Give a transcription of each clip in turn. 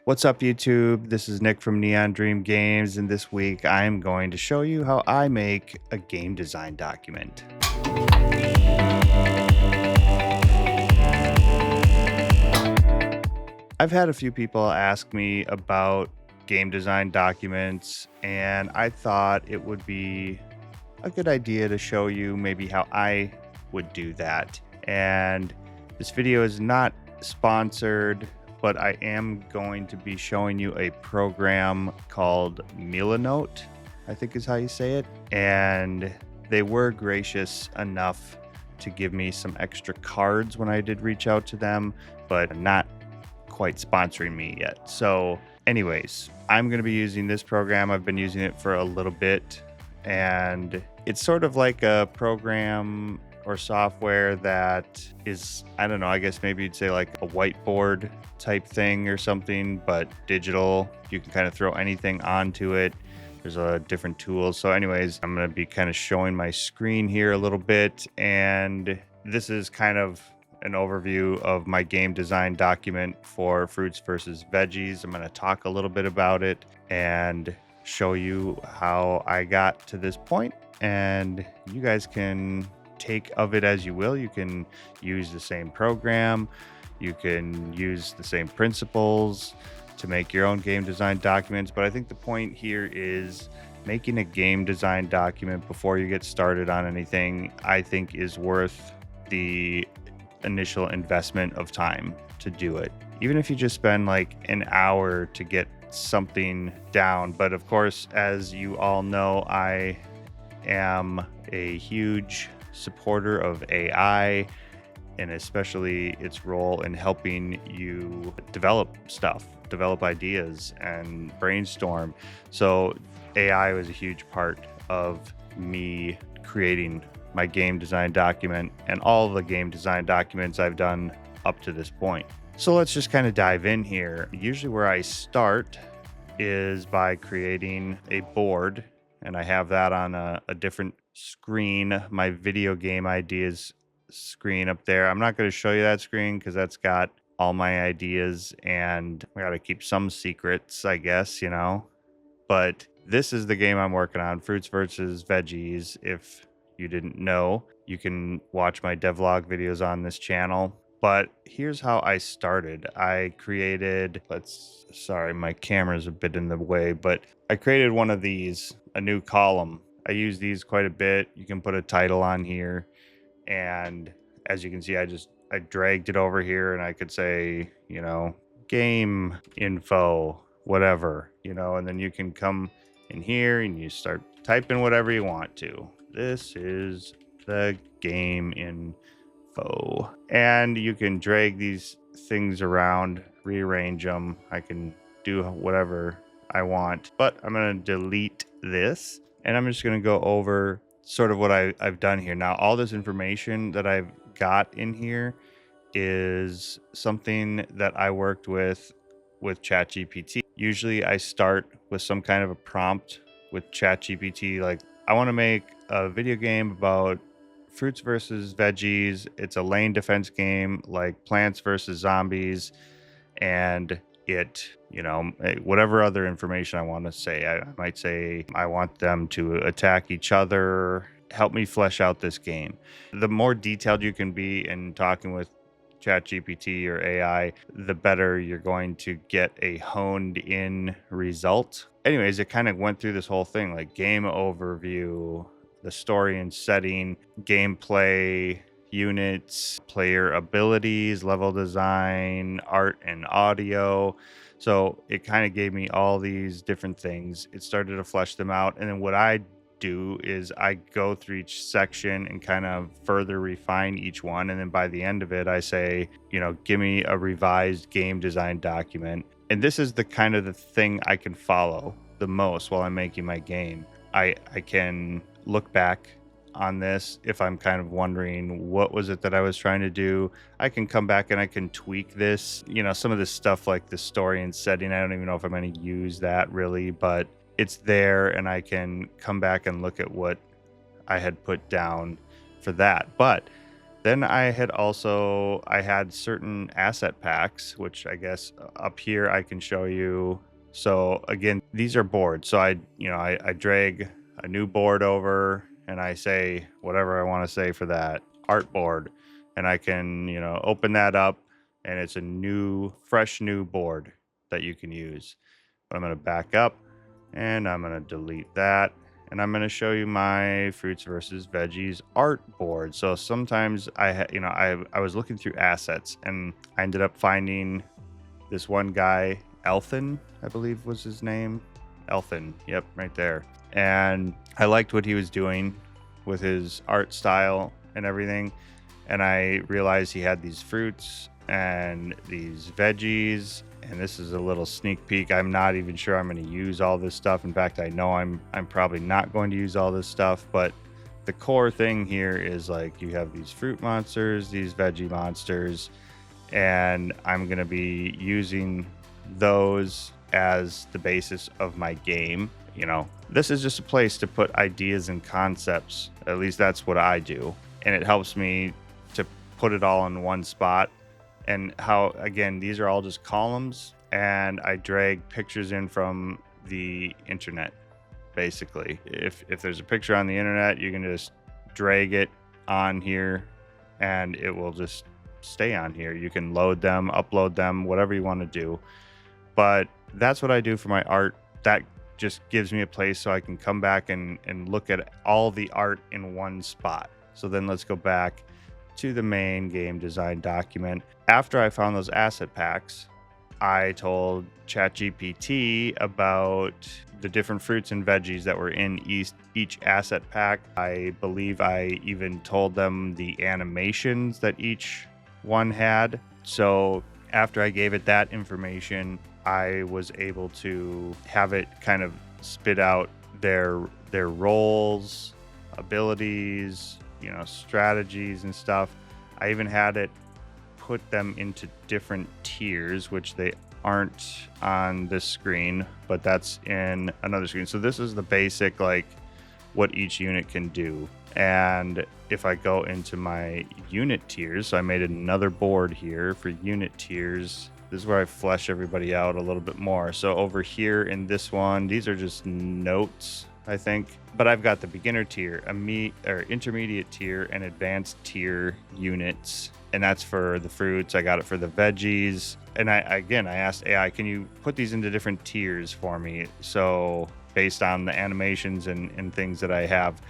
What's up, YouTube? This is Nick from Neon Dream Games, and this week I'm going to show you how I make a game design document. I've had a few people ask me about game design documents, and I thought it would be a good idea to show you maybe how I would do that. And this video is not sponsored, but I am going to be showing you a program called Milanote, I think is how you say it. And they were gracious enough to give me some extra cards when I did reach out to them, but not quite sponsoring me yet. So anyways, I'm going to be using this program. I've been using it for a little bit, and it's sort of like a program or software that is, I don't know, I guess maybe you'd say like a whiteboard type thing or something, but digital. You can kind of throw anything onto it. There's a different tools. So anyways, I'm going to be kind of showing my screen here a little bit, and this is kind of an overview of my game design document for Fruits versus Veggies. I'm going to talk a little bit about it and show you how I got to this point, and you guys can take of it as you will. You can use the same program, you can use the same principles to make your own game design documents, but I think the point here is making a game design document before you get started on anything, I think is worth the initial investment of time to do it. Even if you just spend like an hour to get something down. But of course, as you all know, I am a huge supporter of AI, and especially its role in helping you develop stuff, develop ideas, and brainstorm. So AI was a huge part of me creating my game design document and all the game design documents I've done up to this point. So let's just kind of dive in here. Usually where I start is by creating a board, and I have that on a different screen, my video game ideas screen up there. I'm not going to show you that screen because that's got all my ideas, and I got to keep some secrets, I guess, you know. But this is the game I'm working on, Fruits versus Veggies. If you didn't know, you can watch my devlog videos on this channel. But here's how I started. I created, sorry, my camera's a bit in the way, but I created one of these, a new column. I use these quite a bit. You can put a title on here. And as you can see, I dragged it over here, and I could say, you know, game info, whatever, you know, and then you can come in here and you start typing whatever you want to. This is the game info, and you can drag these things around, rearrange them. I can do whatever I want, but I'm going to delete this, and I'm just going to go over sort of what I've done here. Now, all this information that I've got in here is something that I worked with ChatGPT. Usually I start with some kind of a prompt with ChatGPT, like I want to make a video game about fruits versus veggies. It's a lane defense game like Plants versus Zombies, and it, you know, whatever other information I want to say. I might say I want them to attack each other. Help me flesh out this game. The more detailed you can be in talking with ChatGPT or AI, the better you're going to get a honed in result. Anyways, it kind of went through this whole thing, like game overview, the story and setting, gameplay, units, player abilities, level design, art and audio. So it kind of gave me all these different things. It started to flesh them out. And then what I do is I go through each section and kind of further refine each one. And then by the end of it, I say, you know, give me a revised game design document. And this is the kind of the thing I can follow the most while I'm making my game. I can look back on this if I'm kind of wondering what was it that I was trying to do. I can come back and I can tweak this, you know, some of this stuff like the story and setting. I don't even know if I'm going to use that really, but it's there, and I can come back and look at what I had put down for that. But Then I had certain asset packs, which I guess up here I can show you. So again, these are boards. So I drag a new board over and I say whatever I want to say for that art board. And I can, open that up and it's a fresh new board that you can use. But I'm going to back up and I'm going to delete that. And I'm going to show you my fruits versus veggies art board. So sometimes I was looking through assets and I ended up finding this one guy, Elfin, I believe was his name. Elfin, yep, right there. And I liked what he was doing with his art style and everything. And I realized he had these fruits and these veggies. And this is a little sneak peek. I'm not even sure I'm going to use all this stuff. In fact, I know I'm probably not going to use all this stuff. But the core thing here is like you have these fruit monsters, these veggie monsters, and I'm going to be using those as the basis of my game. This is just a place to put ideas and concepts. At least that's what I do. And it helps me to put it all in one spot. And again, these are all just columns, and I drag pictures in from the internet, basically. If there's a picture on the internet, you can just drag it on here, and it will just stay on here. You can load them, upload them, whatever you want to do. But that's what I do for my art. That just gives me a place so I can come back and look at all the art in one spot. So then let's go back to the main game design document. After I found those asset packs, I told ChatGPT about the different fruits and veggies that were in each asset pack. I believe I even told them the animations that each one had. So after I gave it that information, I was able to have it kind of spit out their roles, abilities, strategies and stuff. I even had it put them into different tiers, which they aren't on this screen, but that's in another screen. So this is the basic, like what each unit can do. And if I go into my unit tiers, so I made another board here for unit tiers. This is where I flesh everybody out a little bit more. So over here in this one, these are just notes, I think. But I've got the beginner tier, intermediate tier, and advanced tier units. And that's for the fruits. I got it for the veggies. And I asked AI, can you put these into different tiers for me? So based on the animations and things that I have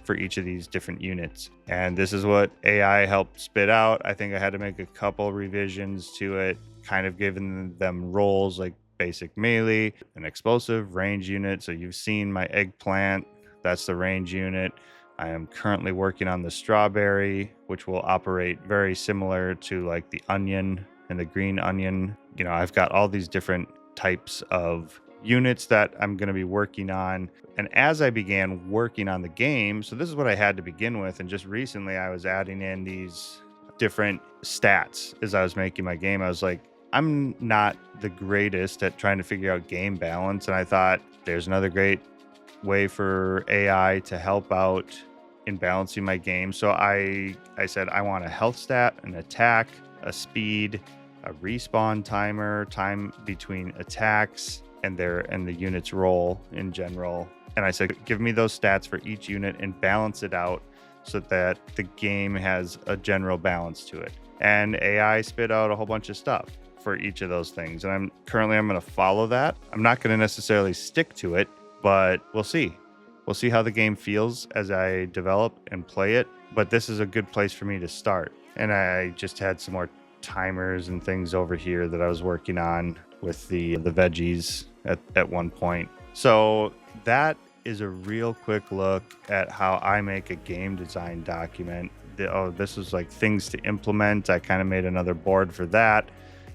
for each of these different units. And this is what AI helped spit out. I think I had to make a couple revisions to it, kind of giving them roles like basic melee, an explosive range unit. So you've seen my eggplant, that's the range unit. I am currently working on the strawberry, which will operate very similar to like the onion and the green onion. I've got all these different types of units that I'm going to be working on. And as I began working on the game, so this is what I had to begin with. And just recently I was adding in these different stats as I was making my game. I was like, I'm not the greatest at trying to figure out game balance. And I thought there's another great way for AI to help out in balancing my game. So I said, I want a health stat, an attack, a speed, a respawn timer, time between attacks, and the unit's roll in general. And I said, give me those stats for each unit and balance it out so that the game has a general balance to it. And AI spit out a whole bunch of stuff for each of those things. And I'm going to follow that. I'm not going to necessarily stick to it, but we'll see. We'll see how the game feels as I develop and play it. But this is a good place for me to start. And I just had some more timers and things over here that I was working on with the veggies at one point. So that is a real quick look at how I make a game design document. This was like things to implement. I kind of made another board for that.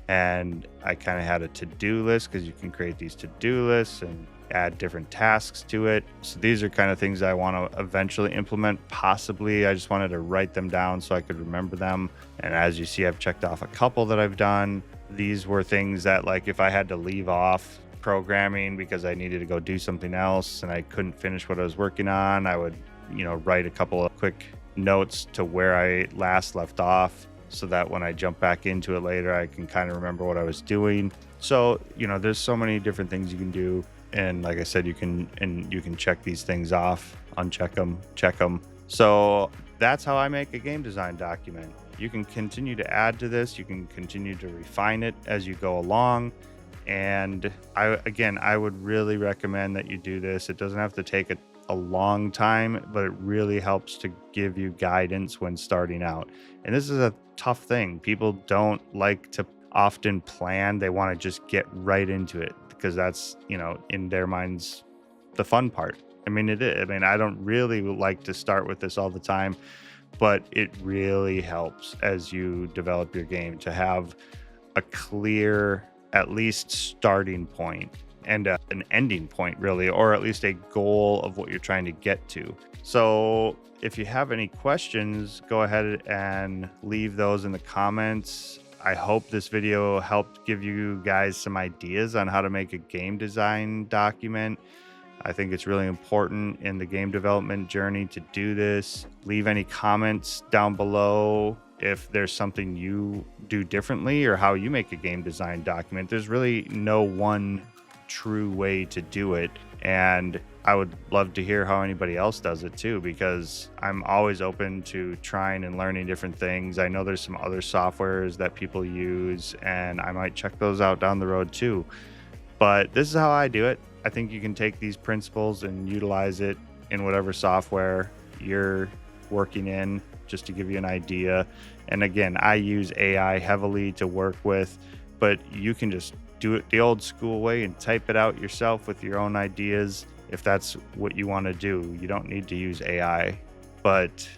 And I kind of had a to-do list because you can create these to-do lists and add different tasks to it. So these are kind of things I want to eventually implement. Possibly, I just wanted to write them down so I could remember them. And as you see, I've checked off a couple that I've done. These were things that, like, if I had to leave off programming because I needed to go do something else and I couldn't finish what I was working on, I would, write a couple of quick notes to where I last left off so that when I jump back into it later, I can kind of remember what I was doing. So, there's so many different things you can do. And like I said, you can check these things off, uncheck them, check them. So that's how I make a game design document. You can continue to add to this. You can continue to refine it as you go along. And I would really recommend that you do this. It doesn't have to take a long time, but it really helps to give you guidance when starting out. And this is a tough thing. People don't like to often plan. They want to just get right into it because that's, in their minds, the fun part. I mean, it is. I mean, I don't really like to start with this all the time, but it really helps as you develop your game to have a clear, at least starting point and an ending point, really, or at least a goal of what you're trying to get to. So if you have any questions, go ahead and leave those in the comments. I hope this video helped give you guys some ideas on how to make a game design document. I think it's really important in the game development journey to do this. Leave any comments down below if there's something you do differently or how you make a game design document. There's really no one true way to do it. And I would love to hear how anybody else does it too, because I'm always open to trying and learning different things. I know there's some other softwares that people use, and I might check those out down the road too. But this is how I do it. I think you can take these principles and utilize it in whatever software you're working in, just to give you an idea. And again, I use AI heavily to work with, but you can just do it the old school way and type it out yourself with your own ideas if that's what you want to do. You don't need to use AI, but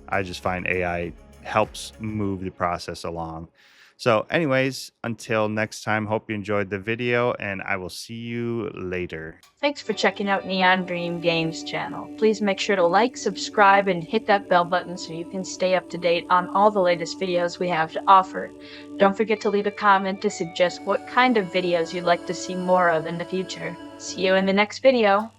I just find AI helps move the process along. So anyways, until next time, hope you enjoyed the video, and I will see you later. Thanks for checking out Neon Dream Games channel. Please make sure to like, subscribe, and hit that bell button so you can stay up to date on all the latest videos we have to offer. Don't forget to leave a comment to suggest what kind of videos you'd like to see more of in the future. See you in the next video.